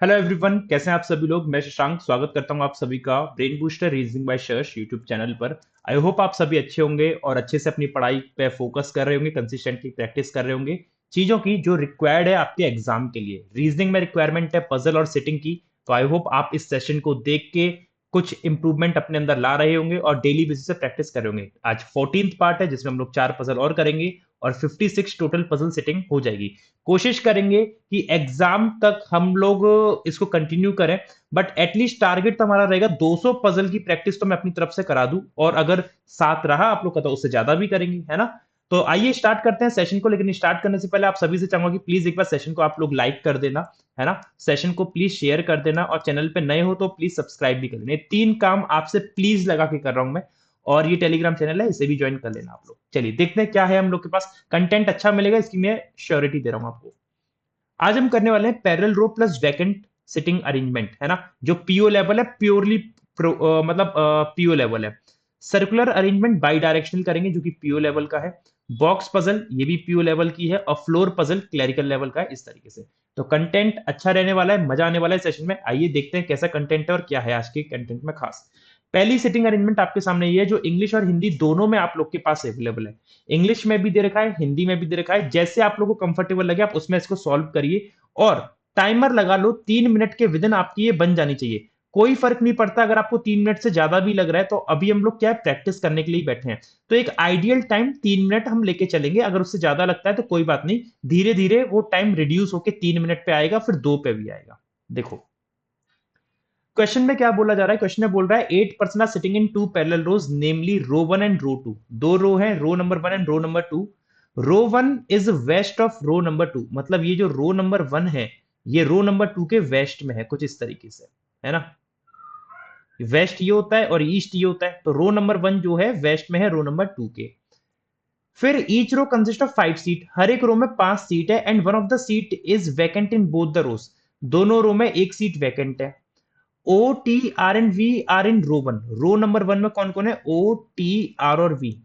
Hello everyone, कैसे हैं आप सभी लोग। मैं शशांक स्वागत करता हूं आप सभी का brain booster reasoning by Shash YouTube channel पर। आई होप आप सभी अच्छे होंगे और अच्छे से अपनी पढ़ाई पे फोकस कर रहे होंगे, कंसिस्टेंटली प्रैक्टिस कर रहे होंगे चीजों की जो रिक्वायर्ड है आपके एग्जाम के लिए। रीजनिंग में रिक्वायरमेंट है पजल और सिटिंग की। तो आई होप आप इस सेशन को देख के कुछ इंप्रूवमेंट अपने अंदर ला रहे होंगे और डेली बेसिस से प्रैक्टिस कर रहे होंगे। आज 14th पार्ट है जिसमें हम लोग 4 पजल और करेंगे और 56 टोटल पजल सिटिंग हो जाएगी। कोशिश करेंगे कि एग्जाम तक हम लोग इसको कंटिन्यू करें, बट एटलीस्ट टारगेट तो हमारा रहेगा 200 पजल की प्रैक्टिस तो मैं अपनी तरफ से करा दूं, और अगर साथ रहा आप लोग का तो उससे ज्यादा भी करेंगे, है ना। तो आइए स्टार्ट करते हैं सेशन को। लेकिन स्टार्ट करने से पहले आप सभी से चाहूंगा कि प्लीज एक बार सेशन को आप लोग लाइक कर देना, है ना। सेशन को प्लीज शेयर कर देना और चैनल पे नए हो तो प्लीज सब्सक्राइब भी कर देना। ये 3 काम आपसे प्लीज लगा के कर रहा हूं मैं। और ये टेलीग्राम चैनल है, इसे भी ज्वाइन कर लेना आप लोग। चलिए देखते हैं क्या है हम लोग के पास। कंटेंट अच्छा मिलेगा इसकी मैं श्योरिटी दे रहा हूं आपको। आज हम करने वाले हैं पैरेलल रो प्लस वैकेंट सिटिंग अरेंजमेंट, है ना। जो पीओ लेवल है, प्योरली मतलब पीओ लेवल है। सर्कुलर अरेंजमेंट बाई डायरेक्शनल करेंगे जो कि पीओ लेवल का है। बॉक्स पजल ये भी पीओ लेवल की है और फ्लोर पजल क्लरिकल लेवल का है, इस तरीके से। तो कंटेंट अच्छा रहने वाला है, मजा आने वाला है सेशन में। आइए देखते हैं कैसा कंटेंट है और क्या है आज के कंटेंट में खास। पहली सिटिंग अरेंजमेंट आपके सामने ये है, जो इंग्लिश और हिंदी दोनों में आप लोग के पास अवेलेबल है। इंग्लिश में भी दे रखा है, हिंदी में भी दे रखा है। जैसे आप लोगों को कंफर्टेबल लगे आप उसमें इसको सॉल्व करिए और टाइमर लगा लो। 3 मिनट के विदिन आपकी ये बन जानी चाहिए। कोई फर्क नहीं पड़ता अगर आपको 3 मिनट से ज्यादा भी लग रहा है, तो अभी हम लोग क्या है, प्रैक्टिस करने के लिए बैठे हैं। तो एक आइडियल टाइम 3 मिनट हम लेके चलेंगे। अगर उससे ज्यादा लगता है तो कोई बात नहीं, धीरे धीरे वो टाइम रिड्यूस होकर 3 मिनट पे आएगा, फिर 2 पे भी आएगा। देखो क्वेश्चन में क्या बोला जा रहा है। क्वेश्चन में बोल रहा है 8 person are sitting in 2 parallel rows, namely row 1 and row 2। 2 row है, row number 1 and row number 2। Row 1 is west of row number 2, मतलब ये जो रो नंबर 1 है ये रो नंबर 2 के वेस्ट में है, कुछ इस तरीके से, है ना। वेस्ट ये होता है और ईस्ट ये होता है, तो रो नंबर 1 जो है वेस्ट में है रो नंबर 2 के। फिर each row consist of 5 seat, हर एक रो में 5 सीट है, and one of the seat is vacant in both the rows. दोनों रो में एक सीट वैकेंट है। O T R and V are in row 1। Row number 1 में कौन कौन है, ओ टी आर और वी।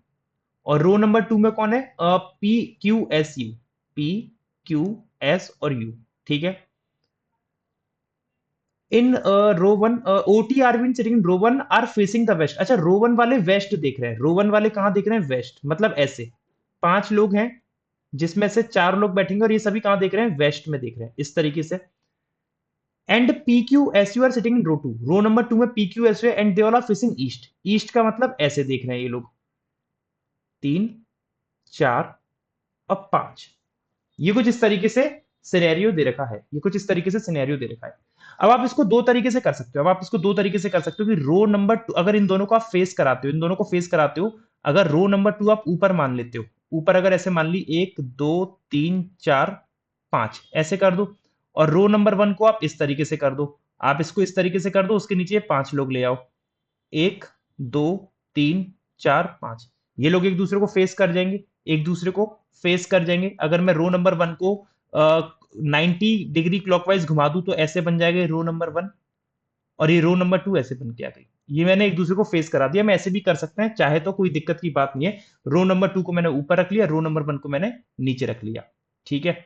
और रो नंबर 2 में कौन है, P Q S U. P Q S और यू, ठीक है। In row 1 O T R V sitting in row 1 are facing the west. अच्छा, रो 1 वाले वेस्ट देख रहे हैं। रो 1 वाले कहां देख रहे हैं, वेस्ट, मतलब ऐसे 5 लोग हैं जिसमें से 4 लोग बैठेंगे और ये सभी कहां देख रहे हैं, वेस्ट में देख रहे हैं, इस तरीके से। And P Q S U are sitting in row 2। Row number 2 में P Q S U and they all are facing east. East का मतलब ऐसे देख रहे हैं ये लोग, 3, 4 और 5। ये कुछ इस तरीके से सिनेरियो दे रखा है। ये कुछ इस तरीके से सिनेरियो दे रखा है। अब आप इसको दो तरीके से कर सकते हो। अब आप इसको दो तरीके से कर सकते हो कि रो नंबर 2, अगर इन दोनों को आप फेस कराते हो, इन दोनों को फेस कराते हो, अगर रो नंबर 2 आप ऊपर मान लेते हो, ऊपर अगर ऐसे मान ली 1, 2, 3, 4, 5 ऐसे कर दो, और रो नंबर 1 को आप इस तरीके से कर दो। आप इसको इस तरीके से कर दो, उसके नीचे 5 लोग ले आओ। 1, 2, 3, 4, 5। ये लोग एक दूसरे को फेस कर जाएंगे, एक दूसरे को फेस कर जाएंगे। अगर मैं रो नंबर 1 को 90 डिग्री क्लॉकवाइज घुमा दूं तो ऐसे बन जाएगा रो नंबर 1, और ये रो नंबर 2 ऐसे बन के आ गई। ये मैंने एक दूसरे को फेस करा दिया। मैं ऐसे भी कर सकते हैं चाहे तो, कोई दिक्कत की बात नहीं है। रो नंबर 2 को मैंने ऊपर रख लिया, रो नंबर 1 को मैंने नीचे रख लिया, ठीक है।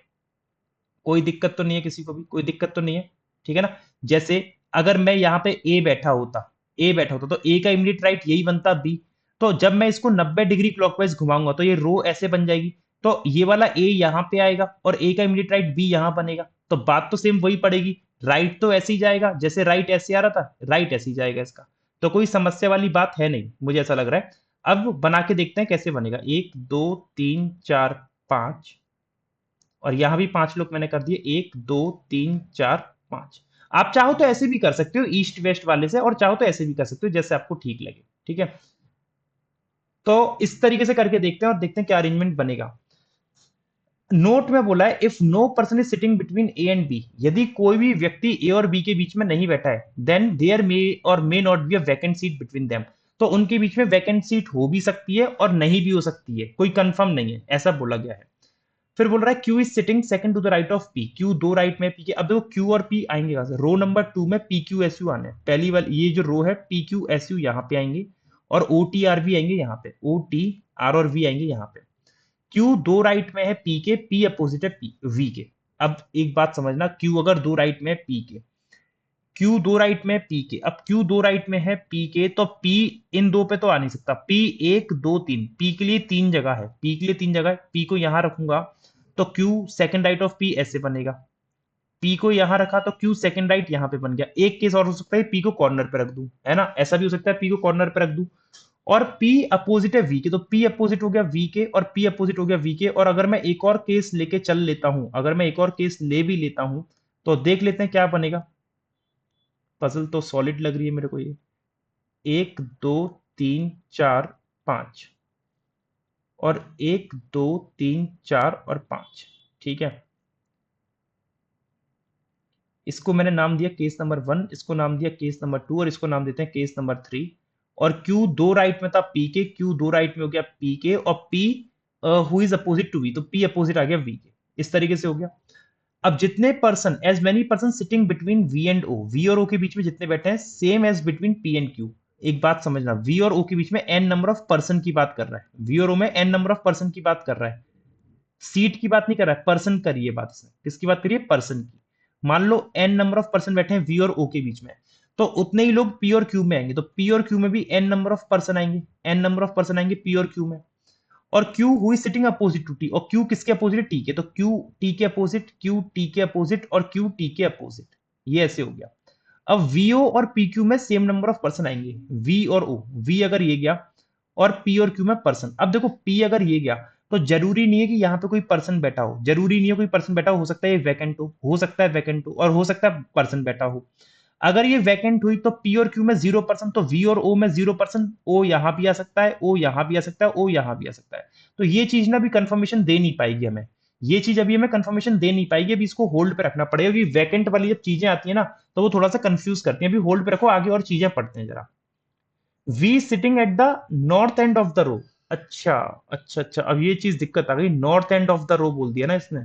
कोई दिक्कत तो नहीं है, किसी को भी कोई दिक्कत तो नहीं है, ठीक है ना। जैसे अगर मैं यहाँ पे ए बैठा होता तो ए का इमीडिएट राइट यही बनता बी। तो जब मैं इसको 90 डिग्री क्लॉकवाइज घुमाऊंगा तो ये रो ऐसे बन जाएगी। तो ये वाला ए यहाँ पे आएगा और ए का इमीडिएट राइट बी यहाँ बनेगा, तो बात तो सेम वही पड़ेगी। राइट तो ऐसे ही जाएगा, जैसे राइट ऐसे आ रहा था, राइट ऐसे ही जाएगा इसका। तो कोई समस्या वाली बात है नहीं, मुझे ऐसा लग रहा है। अब बना के देखते हैं कैसे बनेगा। 1, 2, 3, 4, 5, और यहां भी 5 लोग मैंने कर दिए, 1, 2, 3, 4, 5। आप चाहो तो ऐसे भी कर सकते हो ईस्ट वेस्ट वाले से, और चाहो तो ऐसे भी कर सकते हो जैसे आपको ठीक लगे, ठीक है। तो इस तरीके से करके देखते हैं और देखते हैं क्या अरेंजमेंट बनेगा। नोट में बोला है if no person is sitting between A and B, यदि कोई भी व्यक्ति ए और बी के बीच में नहीं बैठा है, देन देयर मे और may not be a vacant seat between them. तो उनके बीच में वैकेंट सीट हो भी सकती है और नहीं भी हो सकती है, कोई कंफर्म नहीं है, ऐसा बोला गया है। फिर बोल रहा है Q is sitting second to the right of P. Q दो राइट में पी के। अब देखो क्यू और पी आएंगे कहां से, रो नंबर 2 में पी क्यू एस यू आने हैं। पहली वाली ये जो रो है पी क्यू एस यू यहाँ पे आएंगे, और ओ टी आर भी आएंगे यहाँ पे, ओ टी आर और वी आएंगे यहाँ पे। क्यू दो राइट में है पी के, पी अपोजिट है पी वी के। अब एक बात समझना, क्यू अगर दो राइट में है पी के, क्यू दो राइट में है पी के, अब क्यू दो राइट में है पी के, तो पी इन दो पे तो आ नहीं सकता, पी एक दो तीन, पी के लिए तीन जगह है, पी के लिए तीन जगह है, पी को यहां रखूंगा तो Q second right of P ऐसे बनेगा, पी को यहां रखा तो क्यू सेकंड राइट यहां पे बन गया। एक केस और हो सकता है पी को कॉर्नर पे रख दूं, है ना, ऐसा भी हो सकता है पी को कॉर्नर पे रख दूं। और P अपोजिट है V के, तो P अपोजिट हो गया V के और P अपोजिट हो गया V के। और अगर मैं एक और केस लेके चल लेता हूं, अगर मैं एक और केस ले भी लेता हूं, तो देख लेते हैं क्या बनेगा। पजल तो सॉलिड लग रही है मेरे को ये, एक दो तीन चार पांच, और एक दो तीन चार और पांच, ठीक है। इसको मैंने नाम दिया केस नंबर वन, इसको नाम दिया केस नंबर टू, और इसको नाम देते हैं केस नंबर थ्री। और Q दो राइट में था P के, Q दो राइट में हो गया P के, और P who is opposite to V, तो P अपोजिट आ गया V के। इस तरीके से हो गया। अब जितने person, as many person sitting between V and O, V और O के बीच में जितने बैठे हैं, same as between P and Q। एक बात समझना, V और O के बीच में n नंबर ऑफ पर्सन की बात कर रहा है, V और O में n नंबर ऑफ पर्सन की बात कर रहा है, सीट की बात नहीं कर रहा है, पर्सन करिए बात, इसने किसकी बात करिए, पर्सन की। मान लो एन नंबर ऑफ पर्सन बैठे हैं वी और ओ के बीच में, तो उतने ही लोग पी और क्यू में आएंगे, तो पी और क्यू में भी एन नंबर ऑफ पर्सन आएंगे, एन नंबर ऑफ पर्सन आएंगे पी और क्यू में। और क्यू हुई सिटिंग अपोजिट टू टी, और क्यू किसके अपोजिट है, टी के, तो क्यू टी के अपोजिट, क्यू टी के अपोजिट, और क्यू टी के अपोजिट। ये ऐसे हो गया। अब वीओ और पी क्यू में सेम नंबर ऑफ पर्सन आएंगे, वी और ओ, वी अगर ये गया और पी और क्यू में पर्सन। अब देखो पी अगर ये गया तो जरूरी नहीं है कि यहाँ पे कोई पर्सन बैठा हो, जरूरी नहीं है कोई पर्सन बैठा हो सकता है ये वैकेंट हो सकता है वैकेंट हो, और हो सकता है पर्सन बैठा हो। अगर ये वैकेंट हुई तो पी और क्यू में 0%, तो वी और ओ में 0%, ओ यहां भी आ सकता है, ओ यहां भी आ सकता है, ओ यहां भी आ सकता है। तो ये चीज ना भी कंफर्मेशन दे नहीं पाएगी हमें, ये चीज अभी हमें कंफर्मेशन दे नहीं पाएगी, अभी इसको होल्ड पे रखना पड़ेगा, क्योंकि वैकेंट वाली जब चीजें आती है ना तो वो थोड़ा सा कंफ्यूज करती हैं। अभी होल्ड पे रखो, आगे और चीजें पढ़ते हैं जरा। V sitting at the north end of the row. अच्छा अच्छा अच्छा, अब ये चीज दिक्कत आ गई, north end of the row बोल दिया ना इसने,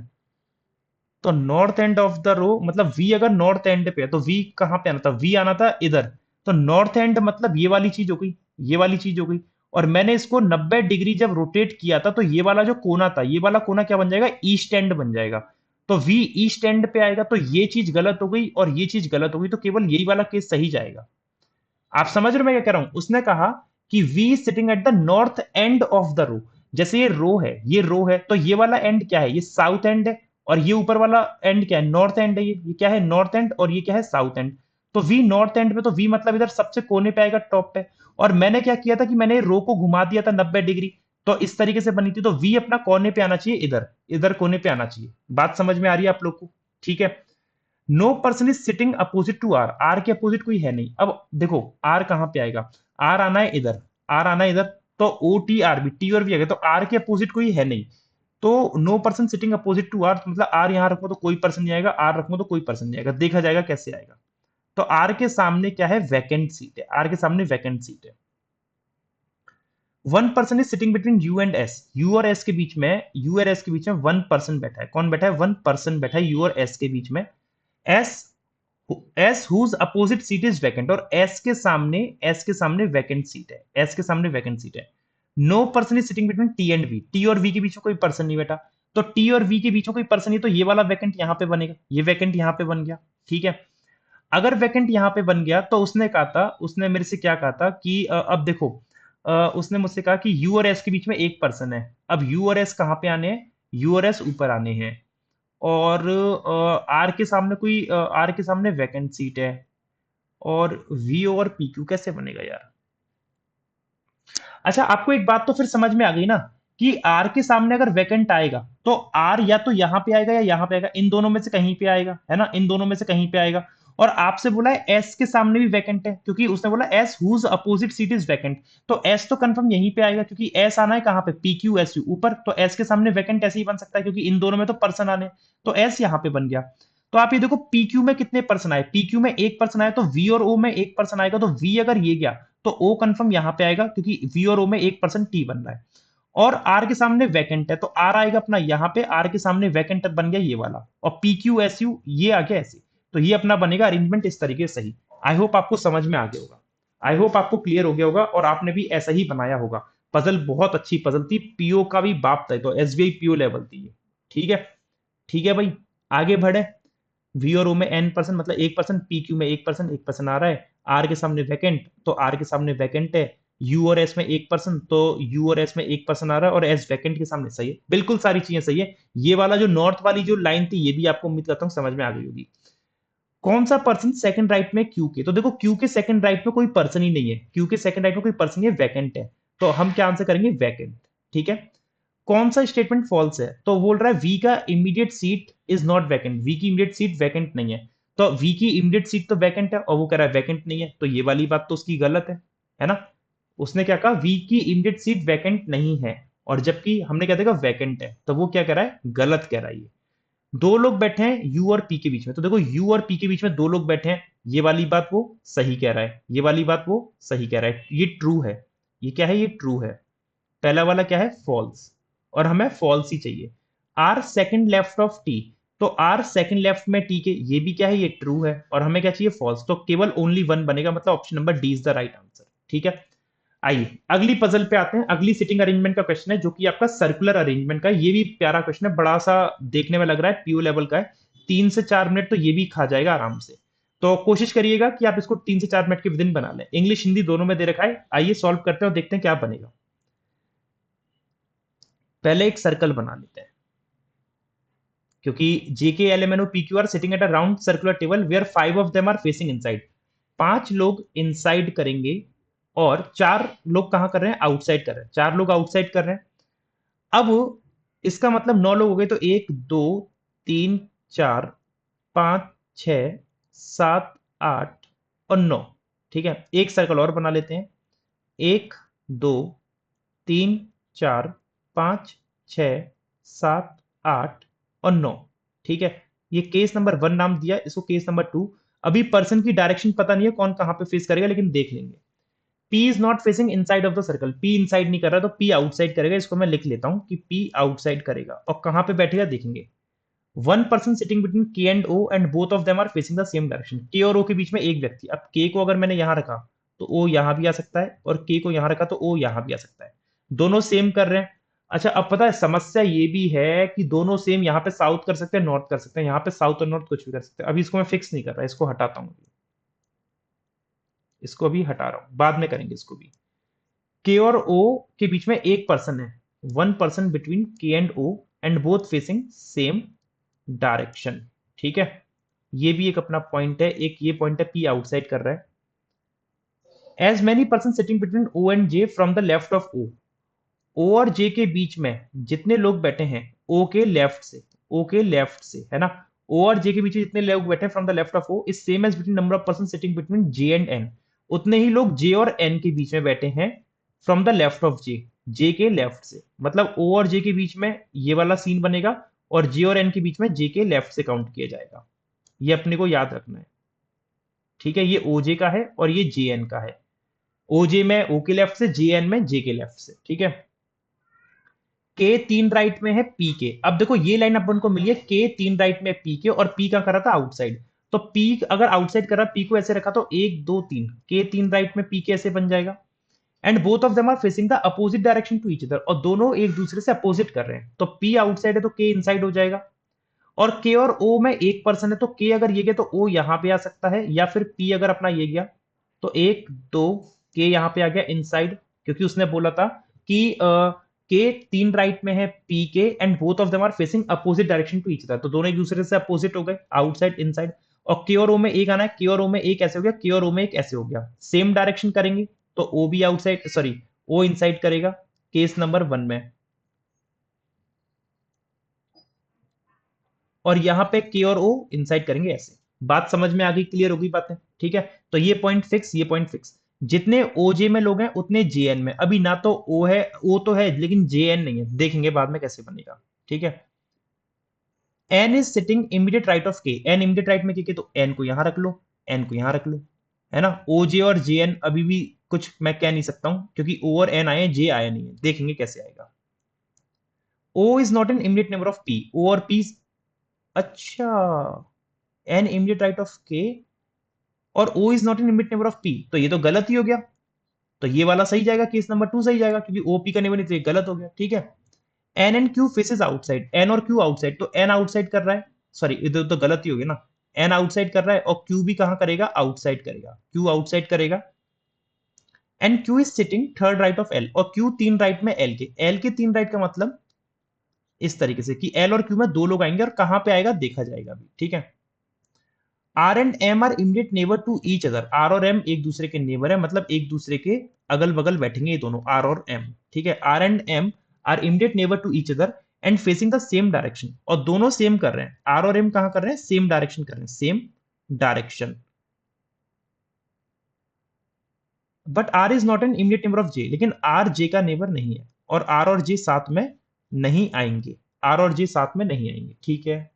तो north end of the row मतलब वी अगर नॉर्थ एंड पे है तो वी कहां पे आना था, वी आना था इधर। तो नॉर्थ एंड मतलब ये वाली चीज हो गई, ये वाली चीज हो गई। और मैंने इसको 90 डिग्री जब रोटेट किया था, तो ये वाला जो कोना था, ये वाला कोना क्या बन जाएगा, ईस्ट एंड बन जाएगा। तो वी ईस्ट एंड पे आएगा, तो ये चीज गलत हो गई और ये चीज गलत हो गई, तो केवल यही वाला केस सही जाएगा। आप समझ रहे हो मैं क्या कह रहा हूं, उसने कहा कि V sitting at the north end of the row. जैसे ये रो है, ये रो है, तो ये वाला एंड क्या है, ये साउथ एंड है। और ये ऊपर वाला एंड क्या है, नॉर्थ एंड है, ये क्या है, नॉर्थ एंड, और ये क्या है, साउथ एंड। तो वी नॉर्थ एंड पे, तो वी मतलब इधर सबसे कोने पे आएगा, टॉप पे। और मैंने क्या किया था कि मैंने रो को घुमा दिया था 90 डिग्री, तो इस तरीके से बनी थी, तो वी अपना कोने पे आना चाहिए, इधर इधर कोने पे आना चाहिए। बात समझ में आ रही है आप लोग को, ठीक है। No person is sitting opposite to R, R के अपोजिट कोई है नहीं। अब देखो आर कहां पे आएगा, आर आना है इधर, आर आना है इधर, तो ओ टी आर भी, टी और भी आ गया, तो आर के अपोजिट कोई है नहीं। तो no person sitting opposite to R, मतलब आर यहां रखो तो कोई पर्सन नहीं आएगा, आर रखो तो कोई पर्सन नहीं आएगा, देखा जाएगा कैसे आएगा। तो आर के सामने क्या है, वैकेंट सीट है, आर के सामने वैकेंट सीट है। One person is sitting between you and S, you और एस के बीच में, यू और एस के बीच में वन पर्सन बैठा है, कौन बैठा है, वन पर्सन बैठा है यू और एस के बीच में। S, S whose opposite seat is vacant, और एस के सामने, एस के सामने वैकेंट सीट है, एस के सामने वैकेंट सीट है। No person is sitting between T and V, T और वी के बीच में कोई पर्सन नहीं बैठा, तो टी और वी के बीच में कोई पर्सन नहीं, तो ये वाला वैकेंट यहां पे बनेगा, ये वैकेंट यहां पे बन गया, ठीक है। अगर वैकेंट यहां पे बन गया, तो उसने कहा था, उसने मेरे से क्या कहा था कि अब देखो, उसने मुझसे कहा कि यू और एस के बीच में एक पर्सन है। अब यू और एस कहां पे आने हैं, यू और एस ऊपर आने हैं। और आर के सामने कोई, आर के सामने वैकेंट सीट है। और वी और पी क्यू कैसे बनेगा यार। अच्छा, आपको एक बात तो फिर समझ में आ गई ना, कि आर के सामने अगर वैकेंट आएगा तो आर या तो यहां पे आएगा या यहां पे आएगा, इन दोनों में से कहीं पे आएगा, है ना, इन दोनों में से कहीं पे आएगा। और आपसे बोला है एस के सामने भी वैकेंट है, क्योंकि उसने बोला S whose opposite seat is vacant, तो एस तो कंफर्म यहीं पे आएगा, क्योंकि एस आना है कहां पे, पी क्यू एस यू ऊपर, तो एस के सामने वैकेंट ऐसे ही बन सकता है, क्योंकि इन दोनों में तो पर्सन आने, तो एस यहां पे बन गया। तो आप ये देखो पी क्यू में कितने पर्सन आए, पी क्यू में एक पर्सन आया, तो वी और ओ में एक पर्सन आएगा, तो वी अगर ये गया तो ओ कंफर्म यहां पे आएगा, क्योंकि वी और ओ में एक पर्सन टी बन रहा है। और आर के सामने वैकेंट है, तो आर आएगा अपना यहां पे, आर के सामने वैकेंट बन गया ये वाला, और पी क्यू एस यू ये आ गया ऐसे। तो ये अपना बनेगा अरेंजमेंट इस तरीके से सही। आई होप आपको समझ में आ गया होगा, आई होप आपको क्लियर हो गया होगा, और आपने भी ऐसा ही बनाया होगा। पजल बहुत अच्छी पजल थी, पीओ का भी बाप था, तो एसबीआई पीओ लेवल थी ये, ठीक है। ठीक है भाई, आगे बढ़े। वी और ओ में n पर्सन मतलब 1%, पी क्यू में 1% आ रहा है, आर के सामने वैकेंट तो आर के सामने वैकेंट है, यू और एस में 1% तो यू और एस में 1% आ रहा है, और एस वैकेंट के सामने सही है, बिल्कुल सारी चीजें सही है। ये वाला जो नॉर्थ वाली जो लाइन थी ये भी आपको उम्मीद करता हूँ समझ में आ गई होगी। कौन सा पर्सन सेकंड राइट में क्यू के, तो देखो क्यू के सेकंड राइट में कोई पर्सन ही नहीं है, क्यू के सेकंड राइट में कोई पर्सन नहीं है, वैकेंट है, तो हम क्या आंसर करेंगे, वैकेंट। ठीक है। कौन सा स्टेटमेंट फॉल्स है, तो बोल रहा है वी का immediate seat is not vacant, V की इमीडिएट सीट वैकेंट नहीं है, तो वी की इमीडिएट सीट तो वैकेंट है और वो कह रहा है वैकेंट नहीं है, तो ये वाली बात तो उसकी गलत है ना। उसने क्या कहा, वी की इमीडिएट सीट वैकेंट नहीं है, और जबकि हमने क्या देखा वैकेंट है, तो वो क्या कह रहा है, गलत कह रहा है ये। दो लोग बैठे हैं यू और पी के बीच में, तो देखो यू और पी के बीच में दो लोग बैठे हैं, ये वाली बात वो सही कह रहा है, ये वाली बात वो सही कह रहा है, ये ट्रू है। ये क्या है, ये ट्रू है। पहला वाला क्या है, फॉल्स, और हमें फॉल्स ही चाहिए। R second left of T, तो आर सेकंड लेफ्ट में टी के, ये भी क्या है, ये ट्रू है, और हमें क्या चाहिए, फॉल्स, तो केवल ओनली वन बनेगा, मतलब option number D is the right answer. ठीक है। आइए अगली पजल पे आते हैं, अगली सिटिंग अरेंजमेंट का क्वेश्चन है जो कि आपका सर्कुलर अरेंजमेंट का है। ये भी प्यारा क्वेश्चन है, बड़ा सा देखने में लग रहा है, पीओ लेवल का है, 3 से 4 मिनट तो ये भी खा जाएगा आराम से। तो कोशिश करिएगा कि आप इसको 3 से 4 मिनट के विद इन बना लें, इंग्लिश हिंदी दोनों में दे रखा है। आइए सॉल्व करते हैं और देखते हैं क्या बनेगा। पहले एक सर्कल बना लेते हैं, क्योंकि JK L M N O P Q R sitting at a round circular table where 5 of them are facing inside. 5 लोग इनसाइड करेंगे और 4 लोग कहां कर रहे हैं, आउटसाइड कर रहे हैं, 4 लोग आउटसाइड कर रहे हैं। अब इसका मतलब 9 लोग हो गए, तो 1 2 3 4 5 6 7 8 और 9। ठीक है, एक सर्कल और बना लेते हैं, 1 2 3 4 5 6 7 8 और 9। ठीक है, ये केस नंबर 1 नाम दिया, इसको केस नंबर 2। अभी पर्सन की डायरेक्शन पता नहीं है कौन कहां पे फेस करेगा, लेकिन देख लेंगे। P is not facing inside of the circle, P inside नहीं कर रहा, तो P आउटसाइड करेगा, इसको मैं लिख लेता हूं कि P आउटसाइड करेगा, और कहां पे बैठेगा देखेंगे। 1 person sitting between K and O and both of them are facing the same direction, K और O के बीच में एक व्यक्ति। अब K को अगर मैंने यहां रखा तो O यहां भी आ सकता है, और K को यहां रखा तो O यहां भी आ सकता है, दोनों सेम कर रहे हैं। अच्छा, अब पता है समस्या ये भी है कि दोनों सेम, यहाँ पे साउथ कर सकते हैं, नॉर्थ कर सकते हैं, यहाँ पे साउथ और नॉर्थ कुछ भी कर सकते हैं। अभी इसको मैं फिक्स नहीं कर रहा, इसको हटाता हूँ, इसको अभी हटा रहा हूं, बाद में करेंगे इसको भी। के और ओ के बीच में एक पर्सन है, 1 person between K and O and both facing same direction. ठीक है, ये भी एक अपना पॉइंट है, एक ये पॉइंट है, पी आउटसाइड कर रहा है। As many person sitting between O and J from the left of O, O और जे के बीच में जितने लोग बैठे हैं ओ के लेफ्ट से, ओ के लेफ्ट से है ना, ओ और जे के बीच में जितने लोग बैठे हैं from the left of O is same as between number of person sitting between J and N, उतने ही लोग जे और एन के बीच में बैठे हैं फ्रॉम द लेफ्ट ऑफ जे, जे के लेफ्ट से, मतलब ओ और जे के बीच में ये वाला सीन बनेगा, और जे और एन के बीच में जे के लेफ्ट से काउंट किया जाएगा। ये अपने को याद रखना है। ठीक है, ये ओजे का है और ये जे एन का है, ओजे में ओ के लेफ्ट से, जे एन में जे के लेफ्ट से। ठीक है, के 3 राइट में है पी के। अब देखो ये लाइन अपन को मिली है, के 3 राइट में पी के, और पी का कर रहा था आउटसाइड, तो पी अगर आउटसाइड कर रहा, पी को ऐसे रखा तो 1 2 3, के 3 राइट में पी के ऐसे बन जाएगा। And both of them are facing the opposite direction to each other, और दोनों एक दूसरे से अपोजिट कर रहे हैं, तो पी आउटसाइड है तो के इनसाइड हो जाएगा। और के और ओ में एक पर्सन है, तो के अगर ये गया तो ओ यहां पे आ सकता है, या फिर पी अगर अपना ये गया तो 1 2, के यहां पे आ गया इनसाइड, क्योंकि उसने बोला था कि के 3 राइट में है P K and both of them are facing opposite direction to each other, तो दोनों एक दूसरे से अपोजिट हो गए, आउटसाइड इनसाइड। और के और ओ में एक आना है, के और ओ में एक ऐसे हो गया, के और ओ में एक ऐसे हो गया, सेम डायरेक्शन करेंगे तो ओ भी आउटसाइड, सॉरी ओ इनसाइड करेगा केस नंबर 1 में, और यहां पे के और ओ इनसाइड करेंगे ऐसे। बात समझ में आ गई, क्लियर होगी बातें। ठीक है, तो ये पॉइंट फिक्स, ये पॉइंट फिक्स। जितने ओजे में लोग हैं उतने जेएन में, अभी ना तो ओ है, ओ तो है लेकिन जेएन नहीं है, देखेंगे बाद में कैसे बनेगा। ठीक है, N is sitting immediate right of K, N immediate right में के, तो एन को यहां रख लो, एन को यहां रख लो, है ना। ओजे और जेएन अभी भी कुछ मैं कह नहीं सकता हूं, क्योंकि ओ और एन आए, जे आया नहीं है, देखेंगे कैसे आएगा। O is not an immediate neighbour of P, O और पी, अच्छा, an immediate right of K और O is not an immediate neighbour of P, तो ये तो गलत ही हो गया, तो ये वाला सही जाएगा, केस नंबर 2 सही जाएगा, क्योंकि ओ पी का नेबर नहीं, तो ये गलत हो गया। ठीक है, N and Q faces outside, N और क्यू आउटसाइड, तो एन आउटसाइड कर रहा है, सॉरी इधर तो गलत ही हो गया ना, एन आउटसाइड कर रहा है और क्यू भी कहां करेगा, आउटसाइड करेगा, क्यू आउटसाइड करेगा। And Q is sitting third right of L, और क्यू तीन राइट में एल के, एल के तीन राइट का मतलब इस तरीके से कि एल और क्यू में दो लोग आएंगे और कहां पे आएगा देखा जाएगा अभी, ठीक है। R and M are immediate neighbour to each other, R और एम एक दूसरे के नेबर है, मतलब एक दूसरे के अगल बगल बैठेंगे ये दोनों, आर और एम, ठीक है। R and M are immediate neighbour to each other and facing the same direction, और दोनों सेम कर रहे हैं, आर और एम कहां कर रहे हैं, सेम डायरेक्शन कर रहे हैं, same direction. But R is not an immediate neighbour of J, लेकिन आर जे का नेबर नहीं है, और आर और जे साथ में नहीं आएंगे, आर और जे साथ में नहीं आएंगे, ठीक है।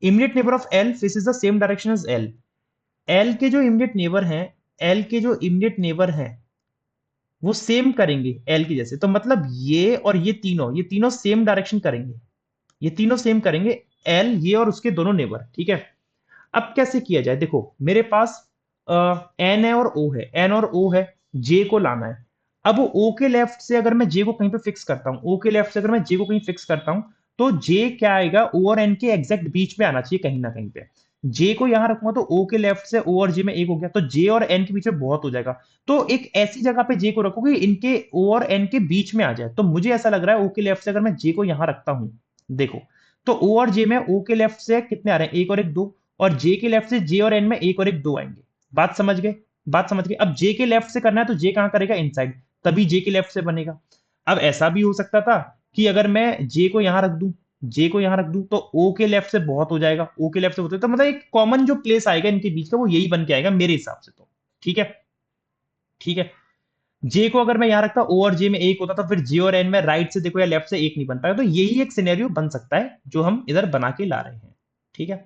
Immediate neighbour of L faces the same direction as L, L के जो इमीडिएट नेबर हैं, एल के जो इमीडिएट नेबर हैं वो सेम करेंगे एल के जैसे, तो मतलब ये तीनों सेम डायरेक्शन करेंगे, ये तीनों सेम करेंगे, एल ये और उसके दोनों नेबर, ठीक है। अब कैसे किया जाए, देखो मेरे पास एन है और ओ है, एन और ओ है, जे को लाना है। अब ओ के लेफ्ट से अगर मैं जे को कहीं पे फिक्स करता हूं, ओ के लेफ्ट से अगर मैं जे को कहीं फिक्स करता हूं, तो जे क्या आएगा, ओ और एन के एग्जैक्ट बीच में आना चाहिए कहीं ना कहीं पे। जे को यहां रखूंगा तो ओ के लेफ्ट से ओ और जे में एक हो गया, तो जे और एन के बीच में बहुत हो जाएगा, तो एक ऐसी जगह पे जे को रखो कि इनके ओ और एन के बीच में आ जाए। तो मुझे ऐसा लग रहा है ओ के लेफ्ट से अगर मैं जे को यहां रखता हूं, देखो, तो ओ और जे में ओ के लेफ्ट से कितने आ रहे हैं, एक और एक दो, और जे के लेफ्ट से जे और एन में एक और एक दो आएंगे। बात समझ गए, बात समझ गए। अब जे के लेफ्ट से करना है तो जे कहां करेगा, इनसाइड, तभी जे के लेफ्ट से बनेगा। अब ऐसा भी हो सकता था कि अगर मैं जे को यहां रख दूं, जे को यहां रख दूं तो ओ के लेफ्ट से बहुत हो जाएगा, ओ के लेफ्ट से होते तो मतलब एक कॉमन जो प्लेस आएगा इनके बीच का वो यही बन के आएगा मेरे हिसाब से, तो ठीक है, ठीक है। जे को अगर मैं यहां रखता ओ और जे में एक होता तो फिर जे और एन में राइट से देखो या लेफ्ट से एक नहीं बन पाएगा, तो यही एक सिनेरियो बन सकता है जो हम इधर बना के ला रहे हैं, ठीक है।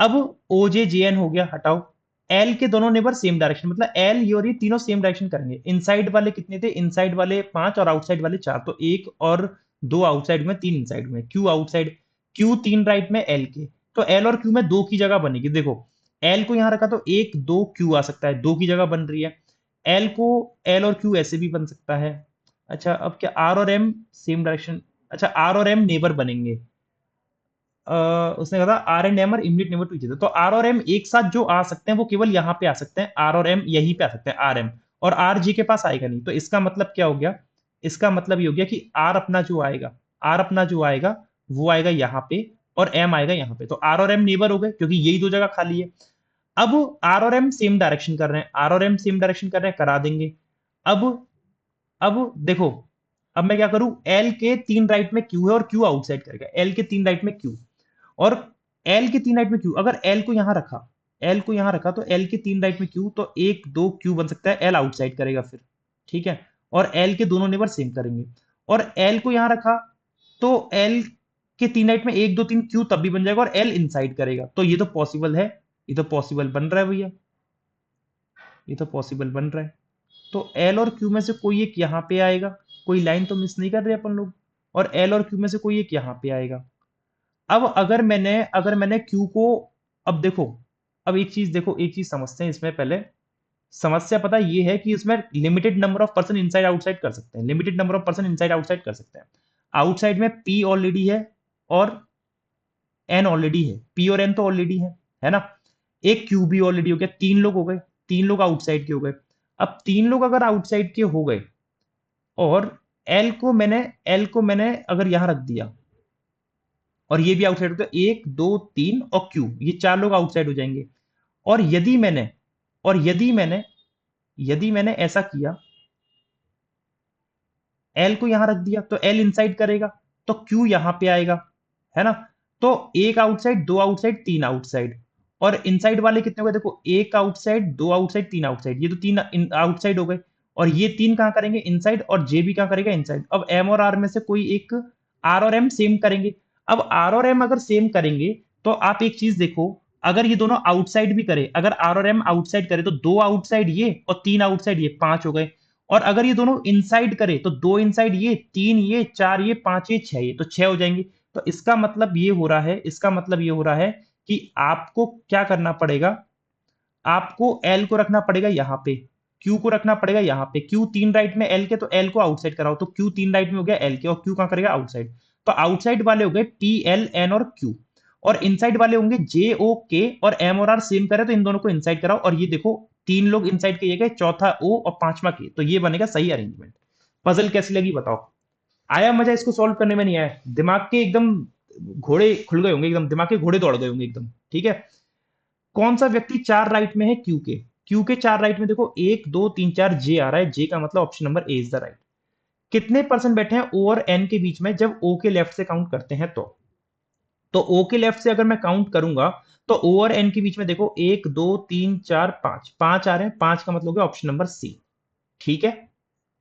अब ओ जे जे एन हो गया, हटाओ। एल के दोनों नेबर सेम डायरेक्शन, मतलब एल ये और ये तीनों सेम डायरेक्शन करेंगे। इनसाइड वाले कितने थे, इनसाइड वाले पांच और आउटसाइड वाले चार, तो एक और दो आउटसाइड में, तीन इनसाइड में, क्यू आउटसाइड, क्यू तीन राइट में एल के, तो एल और क्यू में दो की जगह बनेगी, देखो एल को यहां रखा तो एक दो क्यू आ सकता है, दो की जगह बन रही है। एल को, एल और क्यू ऐसे भी बन सकता है। अच्छा अब क्या आर और एम सेम डायरेक्शन, अच्छा आर और एम नेबर बनेंगे, उसने कहा था R and M are immediate neighbour to each other, तो आर और एम एक साथ जो आ सकते हैं वो केवल यहां पे आ सकते हैं, आर और एम यहीं पे आ सकते हैं, आर एम, और आर जी के पास आएगा नहीं, तो इसका मतलब क्या हो गया, इसका मतलब ये हो गया कि आर अपना जो आएगा, आर अपना जो आएगा वो आएगा यहाँ पे, और एम आएगा यहाँ पे, तो आर और एम नेबर हो गए क्योंकि यही दो जगह खाली है। अब आर और एम सेम डायरेक्शन कर रहे हैं, आर और एम सेम डायरेक्शन कर रहे हैं, करा देंगे। अब अब देखो, अब मैं क्या करूं, एल के तीन राइट में क्यू है और क्यू आउटसाइड करेगा, एल के तीन राइट में क्यू, और एल के तीन राइट में क्यू, अगर एल को यहां रखा, एल को यहां रखा तो एल के तीन राइट में क्यू, तो एक दो क्यू बन सकता है, एल आउटसाइड करेगा फिर, ठीक है, और एल के दोनों नेबर सेम करेंगे। और एल को यहां रखा तो एल के तीन राइट में एक दो तीन क्यू तब भी बन जाएगा, और एल इनसाइड करेगा, तो ये तो पॉसिबल है, ये तो पॉसिबल बन रहा है भैया, ये तो पॉसिबल बन रहा है। तो एल और क्यू में से कोई एक यहां पे आएगा, कोई लाइन तो मिस नहीं कर रहे अपन लोग, और एल और क्यू में से कोई एक यहां पे आएगा। अब अगर मैंने क्यू को, अब देखो, अब एक चीज देखो, एक चीज समझते हैं इसमें पहले। समस्या पता ये है कि इसमें limited number of person inside outside कर सकते हैं, limited number of person inside outside कर सकते हैं। आउटसाइड में पी ऑलरेडी है और एन ऑलरेडी है, पी और एन तो ऑलरेडी है ना। एक क्यू भी ऑलरेडी हो गया, तीन लोग हो गए, तीन लोग आउटसाइड के हो गए। अब तीन लोग अगर आउटसाइड के हो गए, और एल को मैंने अगर यहां रख दिया, और ये भी आउटसाइड हो गया, एक दो तीन और क्यू, ये चार लोग आउटसाइड हो जाएंगे। और यदि मैंने ऐसा किया, एल को यहां रख दिया तो एल इनसाइड करेगा, तो क्यू यहां पे आएगा, है ना। तो एक आउटसाइड, दो आउटसाइड, तीन आउटसाइड, और इनसाइड वाले कितने हो गए, देखो एक आउटसाइड, दो आउटसाइड, तीन आउटसाइड, ये तो तीन आउटसाइड हो गए, और ये तीन कहां करेंगे, इनसाइड, और जे भी कहां करेगा, इनसाइड। अब एम और आर में से कोई एक, आर और एम सेम करेंगे। अब आर और एम अगर सेम करेंगे तो आप एक चीज देखो, अगर ये दोनों आउटसाइड भी करे, अगर आर और एम आउटसाइड करे तो दो आउटसाइड ये और तीन आउटसाइड ये, पांच हो गए। और अगर ये दोनों इनसाइड करे तो दो इनसाइड ये, तीन ये, चार ये, पांच ये, छह ये, तो छह हो जाएंगे। तो इसका मतलब ये हो रहा है, इसका मतलब ये हो रहा है कि आपको क्या करना पड़ेगा, आपको एल को रखना पड़ेगा यहाँ पे, क्यू को रखना पड़ेगा यहाँ पे, क्यू तीन राइट में एल के, तो एल को आउटसाइड कराओ, तो क्यू तीन राइट में हो गया एल के, और क्यू कहां करेगा, आउटसाइड। तो आउटसाइड वाले हो गए पी एल एन और क्यू, और इनसाइड वाले होंगे जे ओ के, और एम और आर सेम करे तो इन दोनों को इनसाइड कराओ, और ये देखो तीन लोग इनसाइड के ये गए, चौथा ओ और पांचवा के, तो ये बनेगा सही अरेंजमेंट। पजल कैसी लगी बताओ? आया मजा इसको सॉल्व करने में? नहीं आया? दिमाग के एकदम घोड़े खुल गए होंगे, एकदम दिमाग के घोड़े दौड़ गए होंगे एकदम, ठीक है। कौन सा व्यक्ति चार राइट में है क्यू के? क्यू के चार राइट में देखो, एक दो तीन चार, जे आ रहा है, जे का मतलब option number A is the right. कितने परसेंट बैठे हैं ओ और एन के बीच में जब ओ के लेफ्ट से काउंट करते हैं? तो ओ के लेफ्ट से अगर मैं काउंट करूंगा तो ओ और एन के बीच में देखो, एक दो तीन चार पांच, पांच आ रहे हैं, पांच का मतलब हो गया ऑप्शन नंबर सी। ठीक है,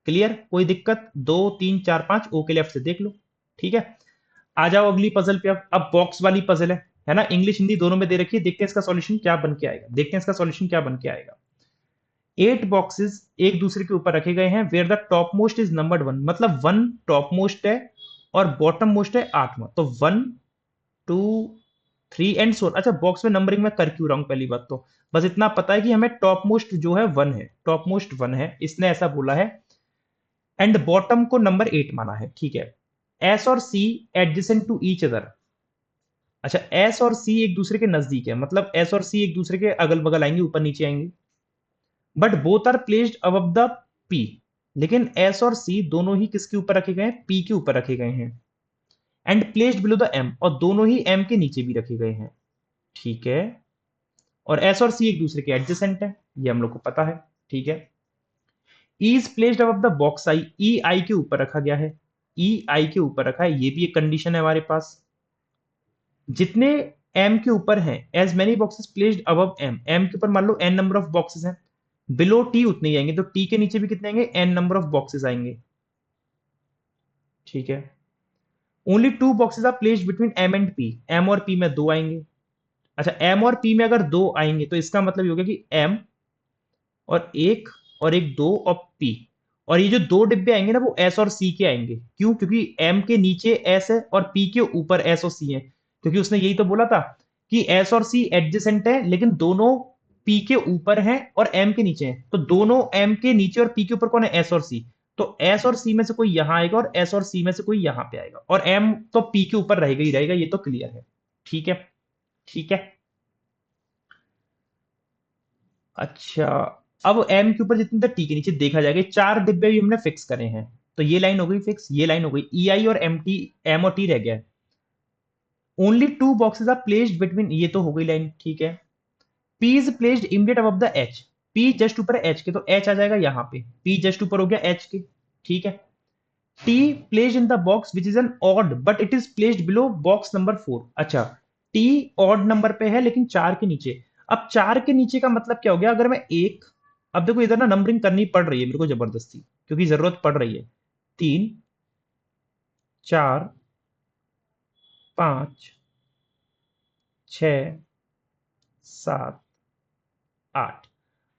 क्लियर? कोई दिक्कत? दो तीन चार पांच, ओ के लेफ्ट से देख लो। ठीक है, आ जाओ अगली पजल पे। अब बॉक्स वाली पजल है ना, इंग्लिश हिंदी दोनों में दे रखी है। देखते हैं इसका सॉल्यूशन क्या बन के आएगा, देखते हैं इसका सॉल्यूशन क्या बन के आएगा। 8 बॉक्सेस एक दूसरे के ऊपर रखे गए हैं, where the top most is numbered 1, मतलब 1 टॉप मोस्ट है और बॉटम मोस्ट है 8वां, तो 1 2 3 एंड सो। अच्छा, बॉक्स में नंबरिंग में कर क्यों रहा हूं? पहली बात तो बस इतना पता है कि हमें टॉप मोस्ट जो है 1 है, टॉप मोस्ट 1 है, इसने ऐसा बोला है, एंड बॉटम को नंबर 8 माना है। ठीक है, एस और सी एडजेसेंट टू ईच अदर। अच्छा, एस और सी एक दूसरे के नजदीक है, मतलब एस और सी एक दूसरे के अगल बगल आएंगे, ऊपर नीचे आएंगे, but both are placed above the P. लेकिन एस और सी दोनों ही किसके ऊपर रखे गए हैं? पी के ऊपर रखे गए हैं, and placed below the M, और दोनों ही एम के नीचे भी रखे गए हैं। ठीक है, और एस और सी एक दूसरे के एडजेसेंट है, ये हम लोग को पता है। ठीक है, E is placed above the box I, E I के ऊपर रखा गया है, ई आई के ऊपर रखा है, ये भी एक कंडीशन है हमारे पास। जितने एम के ऊपर हैं, as many boxes placed above M, M के ऊपर मान लो एन नंबर ऑफ बॉक्सेस हैं, बिलो टी उतने ही आएंगे, तो टी के नीचे भी कितने आएंगे? एन नंबर ऑफ बॉक्सेस आएंगे। ठीक है, only 2 boxes are placed between M and P, M और पी में दो आएंगे। अच्छा, एम और पी में अगर दो आएंगे तो इसका मतलब ये होगा कि एम और एक दो और पी, और ये जो दो डिब्बे आएंगे ना वो एस और सी के आएंगे। क्यों? क्योंकि एम के नीचे एस है और पी के ऊपर एस और सी है, क्योंकि उसने यही तो बोला था कि एस और सी एडजेसेंट है, लेकिन दोनों पी के ऊपर हैं और एम के नीचे हैं, तो दोनों एम के नीचे और पी के ऊपर कौन है? एस और सी। तो एस और सी में से कोई यहां आएगा और एस और सी में से कोई यहां पे आएगा, और एम तो पी के ऊपर रहेगा ही रहेगा, ये तो क्लियर है। ठीक है, ठीक है। अच्छा, अब एम के ऊपर जितने तक टी के नीचे देखा जाएगा, चार डिब्बे भी हमने फिक्स करे हैं, तो ये लाइन हो गई फिक्स, ये लाइन हो गई। ई आई और एम टी, एम और टी रह गया है। Only 2 boxes are placed between, ये तो हो गई लाइन। ठीक है, P is placed immediate above the H, P just ऊपर है एच के, तो एच आ जाएगा यहाँ पे, पी जस्ट ऊपर हो गया एच के। ठीक है, T placed in the box which is an odd but it is placed below box number 4। अच्छा, टी ऑड नंबर पे है लेकिन चार के नीचे। अब चार के नीचे का मतलब क्या हो गया? अगर मैं एक, अब देखो इधर ना नंबरिंग करनी पड़ रही है मेरे को जबरदस्ती, क्योंकि जरूरत पड़ रही है। 3 4 5 6 7 8।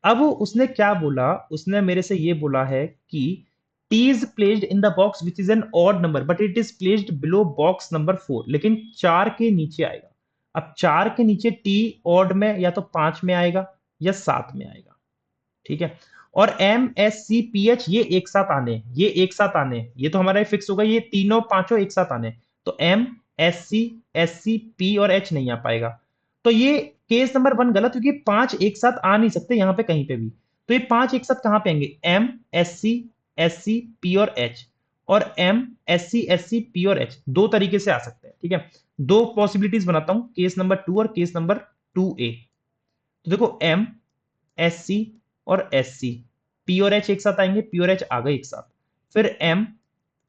अब उसने क्या बोला? उसने मेरे से ये बोला है कि T is placed in the box which is an odd number but it is placed below box number 4, लेकिन चार के नीचे आएगा। अब चार के नीचे टी ऑड में या तो 5 में आएगा या 7 में आएगा। ठीक है, और M S C P H ये एक साथ आने हैं, ये एक साथ आने हैं, ये तो हमारा फिक्स होगा, ये तीनों पांचों एक साथ आने हैं। तो एस सी पी और एच नहीं आ पाएगा, तो ये केस नंबर 1 गलत, क्योंकि पांच एक साथ आ नहीं सकते यहां पे कहीं पे भी। तो ये पांच एक साथ कहां पे आएंगे? एस सी पी और एच, और एस सी पी और एच दो तरीके से आ सकते हैं। ठीक है, दो पॉसिबिलिटीज बनाता हूं, केस नंबर 2 और केस नंबर 2A। तो देखो, एम एस सी और एस सी, पी और एच एक साथ आएंगे, पी और एच आ गए एक साथ। फिर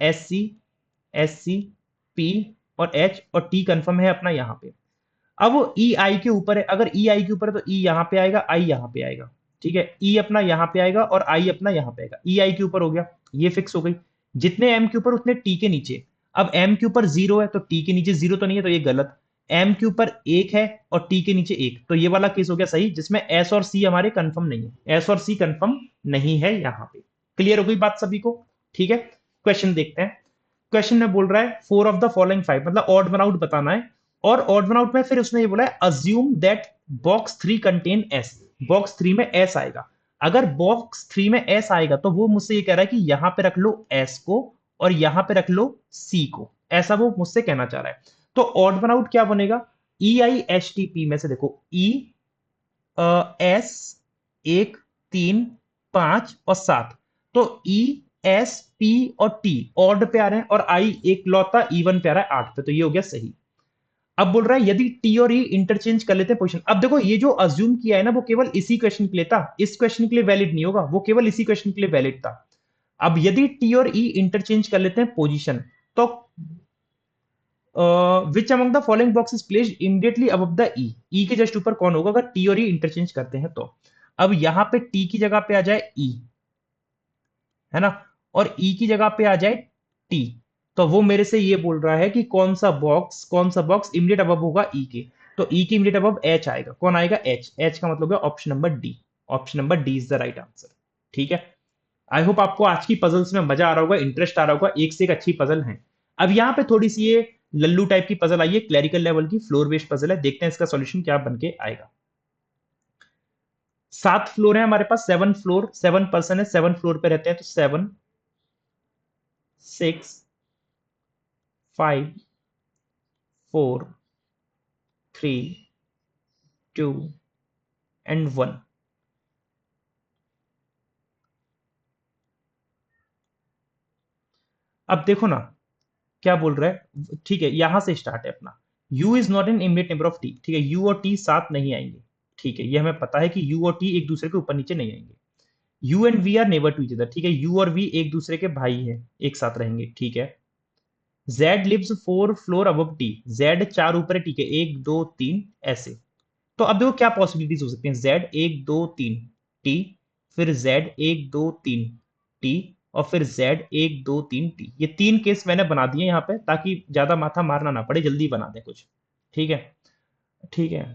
एस सी पी और एच, और टी कंफर्म है अपना यहां पे। अब वो ई आई के ऊपर है, अगर ई आई के ऊपर है तो ई यहां पे आएगा, आई यहां पे आएगा। ठीक है, ई अपना यहां पे आएगा और आई अपना यहां पे आएगा। ई आई के ऊपर हो गया, ये फिक्स हो गई। जितने एम के ऊपर उतने टी के नीचे। अब एम के ऊपर 0 है तो टी के नीचे 0 तो नहीं है, तो ये गलत। एम के ऊपर 1 है और टी के नीचे 1, तो ये वाला केस हो गया सही, जिसमें एस और सी हमारे कंफर्म नहीं है, एस और सी कंफर्म नहीं है यहां पे। क्लियर हो गई बात सभी को? ठीक है, क्वेश्चन देखते हैं। क्वेश्चन में बोल रहा है 4 ऑफ द फॉलोइंग 5, मतलब ऑड वन आउट बताना है, और ऑड वन आउट में फिर उसने ये बोला है assume that box 3 contain S, box 3 में एस आएगा। अगर बॉक्स 3 में एस आएगा तो वो मुझसे ये कह रहा है कि यहां पे रख लो एस को और यहां पे रख लो सी को, ऐसा वो मुझसे कहना चाह रहा है। तो ऑड वन आउट क्या बनेगा? EISTP में से देखो S 1 3 5 और 7, तो ESP और T ऑड पे आ रहे हैं और I एक लौता इवन पे आ रहा है 8 पे, तो ये हो गया सही। अब बोल रहा है यदि टी और ई इंटरचेंज कर लेते हैं पोजीशन। अब देखो ये जो अज्यूम किया है ना वो केवल इसी क्वेश्चन के लिए था, इस क्वेश्चन के लिए वैलिड नहीं होगा, वो केवल इसी क्वेश्चन के लिए वैलिड था। अब यदि टी और ई इंटरचेंज कर लेते हैं पोजीशन, तो which among the following box is placed immediately above the E के जस्ट ऊपर कौन होगा अगर टी और ई इंटरचेंज करते हैं तो। अब यहां पे टी की जगह पे आ जाए ई, है ना, और ई की जगह पे आ जाए टी, तो वो मेरे से ये बोल रहा है कि कौन सा बॉक्स इमीडिएट अबव होगा ई के। तो ई के इमीडिएट अबव एच आएगा, कौन आएगा एच, एच का मतलब है option number D, option number D is the right answer. ठीक है, आई होप आपको आज की पजल्स में मजा आ रहा होगा, इंटरेस्ट आ रहा होगा, एक से एक अच्छी पजल है। अब यहाँ पे थोड़ी सी ये लल्लू टाइप की पजल आई है, क्लैरिकल लेवल की फ्लोर बेस्ड पजल है, देखते हैं इसका सॉल्यूशन क्या बन के आएगा। 7 फ्लोर है हमारे पास, 7 फ्लोर, 7 पर्सन है, 7 फ्लोर पे रहते हैं, तो 7 6 5 4 3 2 एंड 1। अब देखो ना क्या बोल रहा है, ठीक है यहां से स्टार्ट है अपना। u is not an immediate neighbour of t, ठीक है, u और t साथ नहीं आएंगे, ठीक है, ये हमें पता है कि u और t एक दूसरे के ऊपर नीचे नहीं आएंगे। u and v are neighbour to each other, ठीक है, u और v एक दूसरे के भाई हैं, एक साथ रहेंगे, ठीक है। z lives 4 floor above t, z 4 ऊपर है, ठीक है, 1 2 3 ऐसे। तो अब देखो क्या पॉसिबिलिटीज हो सकती हैं, z 1 2 3 t, फिर z 1 2 3 t, और फिर z 1 2 3 t। ये तीन केस मैंने बना दिए यहाँ पे ताकि ज्यादा माथा मारना ना पड़े, जल्दी बना दें कुछ। ठीक है, ठीक है,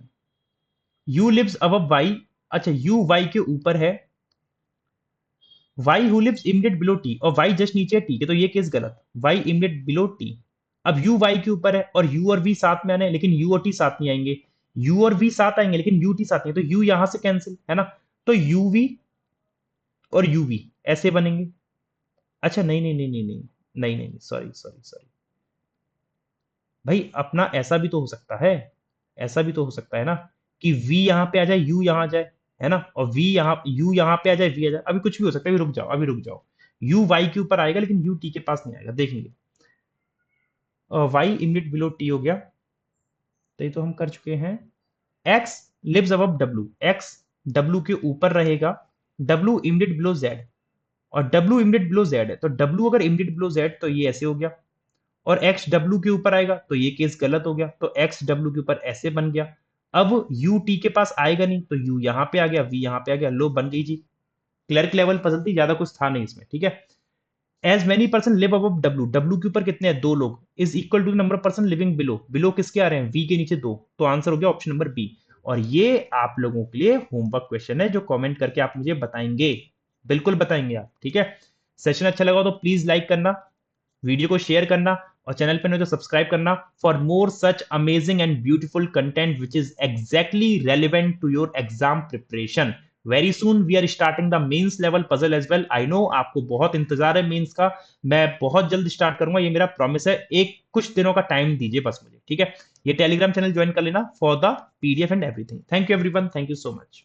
u लिव्स अबव y, अच्छा u y के ऊपर है, y who lives immediate below t, और y जस्ट नीचे है t के, तो ये केस गलत, y immediate below t। अब u y के ऊपर है और u और v साथ में आने हैं, लेकिन u और t साथ नहीं आएंगे, u और v साथ आएंगे लेकिन u t साथ नहीं, तो u यहां से कैंसिल, है ना, तो uv और uv ऐसे बनेंगे। अच्छा नहीं नहीं नहीं नहीं नहीं नहीं नहीं, सॉरी सॉरी सॉरी भाई, अपना ऐसा भी तो हो सकता है, ऐसा भी तो हो सकता है ना कि v यहां पे आ जाए u यहां आ जाए, है ना, और v यहां u यहां पे आ जाए v आ जाए, अभी कुछ भी हो सकता है, अभी रुक जाओ अभी रुक जाओ। u y के ऊपर आएगा लेकिन u t के पास नहीं आएगा, देखेंगे। y इमिडिएट बिलो t हो गया, तो ये तो हम कर चुके हैं। x lives above w, x w के ऊपर रहेगा, w इमिडिएट बिलो z, और w इमिडिएट बिलो z है, तो w अगर इमिडिएट बिलो z तो ये ऐसे हो गया, और x w के ऊपर आएगा तो ये केस गलत हो गया, तो x w के ऊपर ऐसे बन गया। अब u t के पास आएगा नहीं, तो u यहां पे आ गया, v यहां पे आ गया, लो बन गई जी। क्लर्क लेवल पजल थी, ज्यादा कुछ था नहीं इसमें, ठीक है। As many person live above w, w के ऊपर कितने हैं, 2 लोग, is equal to number of person living below, below किसके आ रहे हैं, v के नीचे 2, तो आंसर हो गया ऑप्शन नंबर बी। और ये आप लोगों के लिए होमवर्क क्वेश्चन है जो कमेंट करके आप मुझे बताएंगे, बिल्कुल बताएंगे आप, ठीक है। सेशन अच्छा लगा तो प्लीज लाइक करना, वीडियो को शेयर करना, और चैनल पे नहीं तो सब्सक्राइब करना for more such amazing and beautiful content which is exactly relevant to your exam preparation. Very soon we are starting the mains level puzzle as well, I know आपको बहुत इंतजार है मेंस का, मैं बहुत जल्द स्टार्ट करूंगा, ये मेरा प्रॉमिस है, एक कुछ दिनों का टाइम दीजिए बस मुझे, ठीक है। ये टेलीग्राम चैनल ज्वाइन कर लेना for the PDF and everything. Thank you everyone, thank you so much.